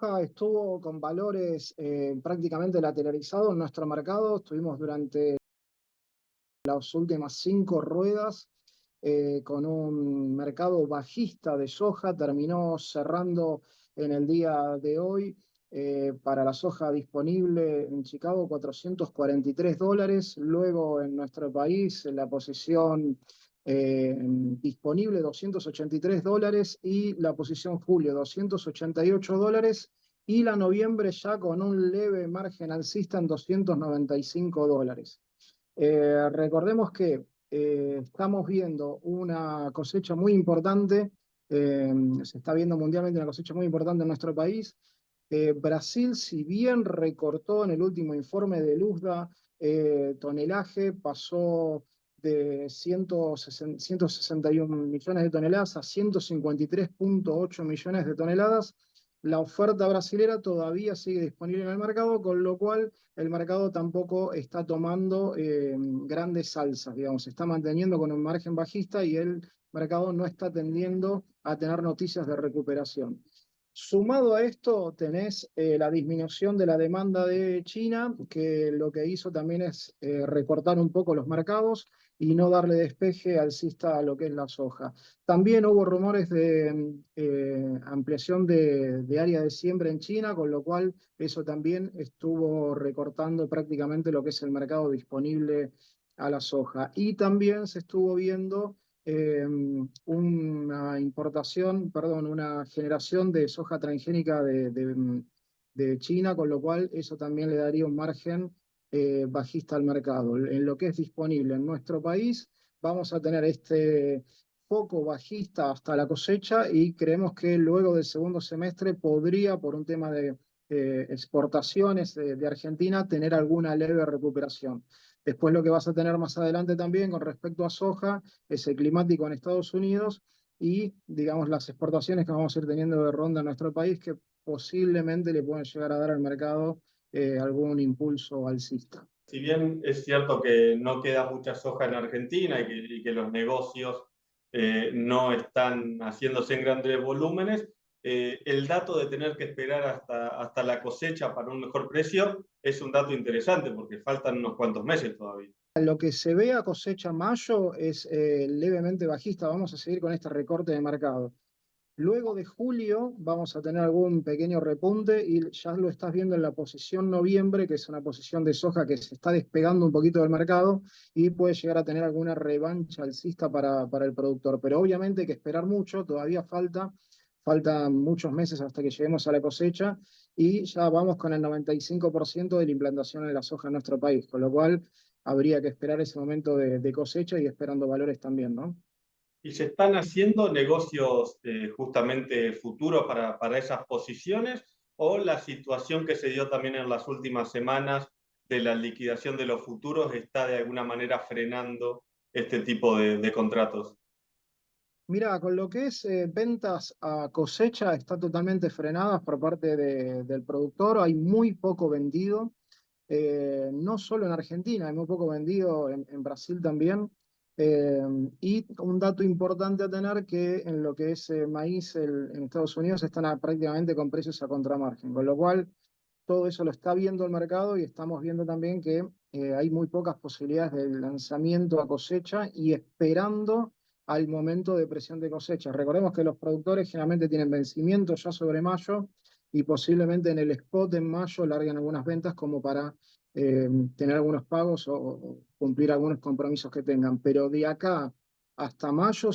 soja estuvo con valores prácticamente lateralizados en nuestro mercado. Estuvimos durante las últimas 5 ruedas con un mercado bajista de soja. Terminó cerrando en el día de hoy para la soja disponible en Chicago $443. Luego en nuestro país la posición disponible $283 y la posición julio $288 y la noviembre ya con un leve margen alcista en $295. Recordemos que estamos viendo una cosecha muy importante, se está viendo mundialmente una cosecha muy importante en nuestro país. Brasil, si bien recortó en el último informe de Luzda tonelaje, pasó de 161 millones de toneladas a 153,8 millones de toneladas. La oferta brasilera todavía sigue disponible en el mercado, con lo cual el mercado tampoco está tomando grandes alzas, digamos, se está manteniendo con un margen bajista y el mercado no está tendiendo a tener noticias de recuperación. Sumado a esto, tenés la disminución de la demanda de China, que lo que hizo también es recortar un poco los mercados y no darle despeje alcista a lo que es la soja. También hubo rumores de ampliación de área de siembra en China, con lo cual eso también estuvo recortando prácticamente lo que es el mercado disponible a la soja. Y también se estuvo viendo una importación, perdón, una generación de soja transgénica de China, con lo cual eso también le daría un margen bajista al mercado. En lo que es disponible en nuestro país, vamos a tener este poco bajista hasta la cosecha y creemos que luego del segundo semestre podría, por un tema de exportaciones de Argentina, tener alguna leve recuperación. Después lo que vas a tener más adelante también con respecto a soja es el climático en Estados Unidos y, digamos, las exportaciones que vamos a ir teniendo de ronda en nuestro país que posiblemente le pueden llegar a dar al mercado algún impulso alcista. Si bien es cierto que no queda mucha soja en Argentina y que los negocios no están haciéndose en grandes volúmenes, el dato de tener que esperar hasta la cosecha para un mejor precio es un dato interesante porque faltan unos cuantos meses todavía. Lo que se ve a cosecha mayo es levemente bajista. Vamos a seguir con este recorte de mercado. Luego de julio vamos a tener algún pequeño repunte y ya lo estás viendo en la posición noviembre, que es una posición de soja que se está despegando un poquito del mercado y puede llegar a tener alguna revancha alcista para el productor. Pero obviamente hay que esperar mucho, todavía faltan muchos meses hasta que lleguemos a la cosecha y ya vamos con el 95% de la implantación de la soja en nuestro país, con lo cual habría que esperar ese momento de cosecha y esperando valores también, ¿no? ¿Y se están haciendo negocios justamente futuros para esas posiciones o la situación que se dio también en las últimas semanas de la liquidación de los futuros está de alguna manera frenando este tipo de contratos? Mira, con lo que es ventas a cosecha, está totalmente frenadas por parte del productor. Hay muy poco vendido, no solo en Argentina, hay muy poco vendido en Brasil también. Eh, y un dato importante a tener que en lo que es maíz en Estados Unidos están prácticamente con precios a contramargen, con lo cual todo eso lo está viendo el mercado y estamos viendo también que hay muy pocas posibilidades de lanzamiento a cosecha y esperando al momento de presión de cosecha. Recordemos que los productores generalmente tienen vencimiento ya sobre mayo y posiblemente en el spot en mayo larguen algunas ventas como para tener algunos pagos o cumplir algunos compromisos que tengan. Pero de acá hasta mayo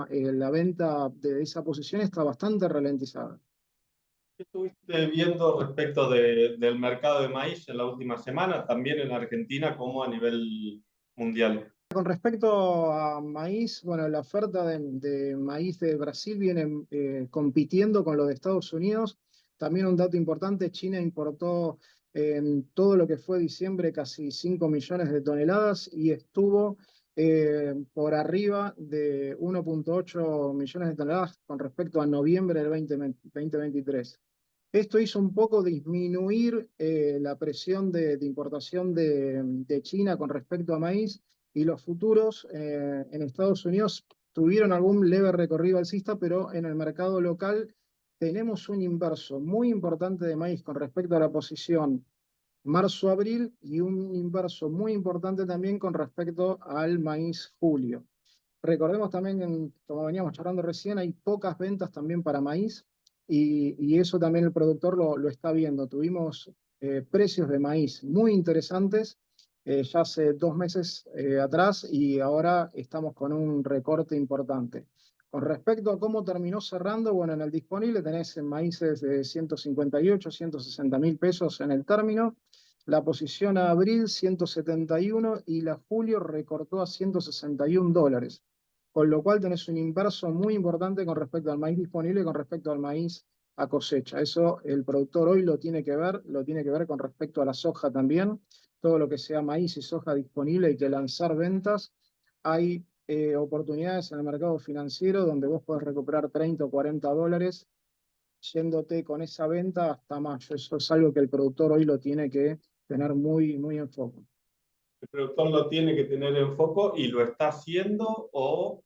la venta de esa posición está bastante ralentizada. ¿Qué estuviste viendo respecto del mercado de maíz en la última semana, también en Argentina como a nivel mundial? Con respecto a maíz, bueno, la oferta de maíz de Brasil viene compitiendo con lo de Estados Unidos. También un dato importante, China importó en todo lo que fue diciembre casi 5 millones de toneladas y estuvo por arriba de 1,8 millones de toneladas con respecto a noviembre del 2023. Esto hizo un poco disminuir la presión de importación de China con respecto a maíz y los futuros en Estados Unidos tuvieron algún leve recorrido alcista, pero en el mercado local tenemos un inverso muy importante de maíz con respecto a la posición marzo-abril y un inverso muy importante también con respecto al maíz julio. Recordemos también que, como veníamos charlando recién, hay pocas ventas también para maíz y eso también el productor lo está viendo. Tuvimos precios de maíz muy interesantes ya hace 2 meses atrás y ahora estamos con un recorte importante. Con respecto a cómo terminó cerrando, bueno, en el disponible tenés en maíces de 158, 160 mil pesos en el término. La posición a abril 171 y la julio recortó a 161 dólares. Con lo cual tenés un inverso muy importante con respecto al maíz disponible y con respecto al maíz a cosecha. Eso el productor hoy lo tiene que ver con respecto a la soja también. Todo lo que sea maíz y soja disponible hay que lanzar ventas. Hay oportunidades en el mercado financiero donde vos podés recuperar 30 o 40 dólares yéndote con esa venta hasta mayo. Eso es algo que el productor hoy lo tiene que tener muy, muy en foco. ¿El productor lo tiene que tener en foco y lo está haciendo o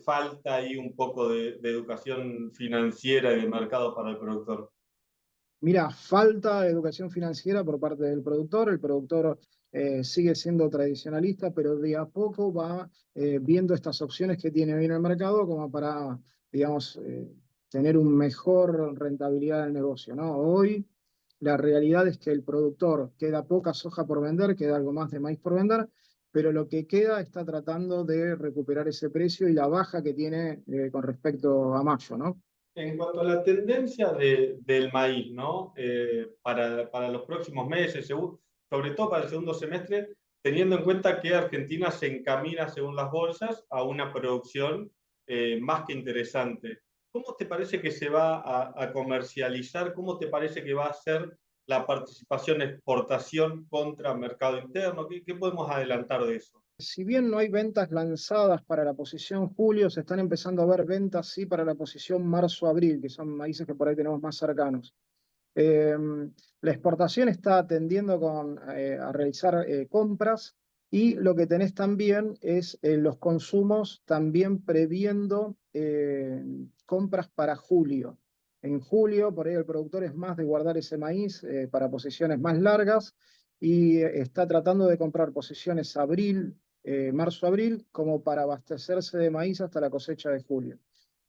falta ahí un poco de educación financiera y de mercado para el productor? Mira, falta educación financiera por parte del productor. El productor sigue siendo tradicionalista, pero de a poco va viendo estas opciones que tiene hoy en el mercado como para, digamos, tener una mejor rentabilidad del negocio, ¿no? Hoy la realidad es que el productor queda poca soja por vender, queda algo más de maíz por vender, pero lo que queda está tratando de recuperar ese precio y la baja que tiene con respecto a mayo, ¿no? En cuanto a la tendencia del maíz, ¿no? Para los próximos meses, sobre todo para el segundo semestre, teniendo en cuenta que Argentina se encamina, según las bolsas, a una producción más que interesante. ¿Cómo te parece que se va a comercializar? ¿Cómo te parece que va a ser la participación exportación contra mercado interno? ¿Qué podemos adelantar de eso? Si bien no hay ventas lanzadas para la posición julio, se están empezando a ver ventas sí para la posición marzo-abril, que son maíces que por ahí tenemos más cercanos. Eh, la exportación está tendiendo a realizar compras y lo que tenés también es los consumos también previendo compras para julio. En julio, por ahí el productor es más de guardar ese maíz para posiciones más largas y está tratando de comprar posiciones abril, marzo-abril, como para abastecerse de maíz hasta la cosecha de julio.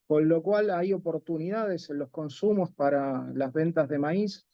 Con lo cual hay oportunidades en los consumos para las ventas de maíz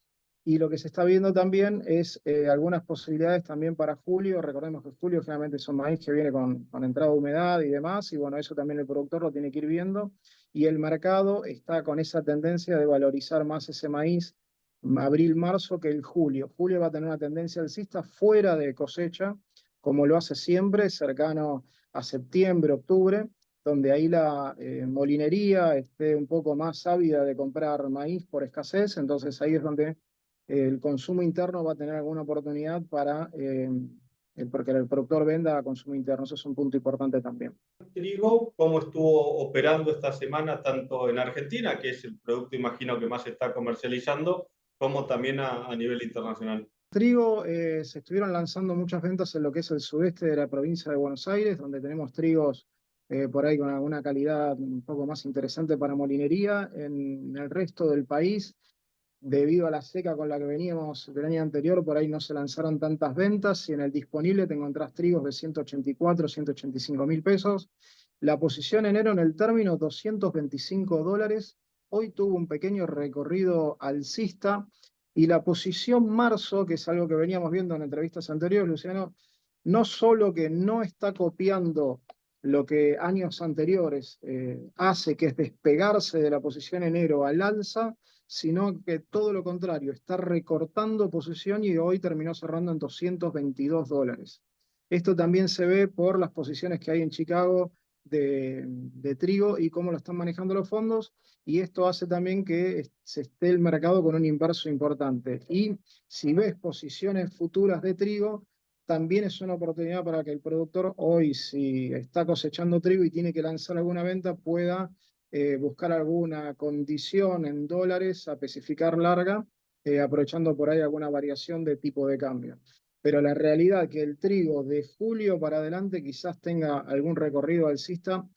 y lo que se está viendo también es algunas posibilidades también para julio. Recordemos que julio generalmente es un maíz que viene con entrada de humedad y demás, y bueno, eso también el productor lo tiene que ir viendo y el mercado está con esa tendencia de valorizar más ese maíz abril-marzo que el julio. Julio va a tener una tendencia alcista fuera de cosecha, como lo hace siempre, cercano a septiembre, octubre, donde ahí la molinería esté un poco más ávida de comprar maíz por escasez, entonces ahí es donde el consumo interno va a tener alguna oportunidad para porque el productor venda a consumo interno. Eso es un punto importante también. Trigo, ¿cómo estuvo operando esta semana tanto en Argentina, que es el producto, imagino, que más se está comercializando, como también a nivel internacional? Trigo, se estuvieron lanzando muchas ventas en lo que es el sudeste de la provincia de Buenos Aires, donde tenemos trigos por ahí con alguna calidad un poco más interesante para molinería. En el resto del país, debido a la seca con la que veníamos del año anterior, por ahí no se lanzaron tantas ventas y en el disponible te encontrás trigos de 184, 185 mil pesos. La posición enero en el término, 225 dólares. Hoy tuvo un pequeño recorrido alcista y la posición marzo, que es algo que veníamos viendo en entrevistas anteriores, Luciano, no solo que no está copiando lo que años anteriores hace, que es despegarse de la posición enero al alza, sino que todo lo contrario, está recortando posición y hoy terminó cerrando en 222 dólares. Esto también se ve por las posiciones que hay en Chicago de trigo y cómo lo están manejando los fondos, y esto hace también que se esté el mercado con un inverso importante. Y si ves posiciones futuras de trigo, también es una oportunidad para que el productor hoy, si está cosechando trigo y tiene que lanzar alguna venta, pueda buscar alguna condición en dólares a especificar larga, aprovechando por ahí alguna variación de tipo de cambio. Pero la realidad que el trigo de julio para adelante quizás tenga algún recorrido alcista,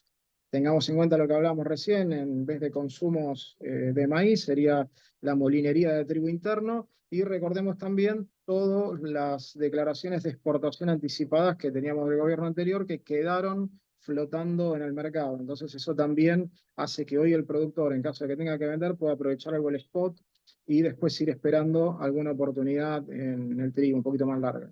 tengamos en cuenta lo que hablábamos recién, en vez de consumos de maíz, sería la molinería de trigo interno, y recordemos también todas las declaraciones de exportación anticipadas que teníamos del gobierno anterior que quedaron flotando en el mercado. Entonces eso también hace que hoy el productor, en caso de que tenga que vender, pueda aprovechar algo el spot y después ir esperando alguna oportunidad en el trigo un poquito más larga.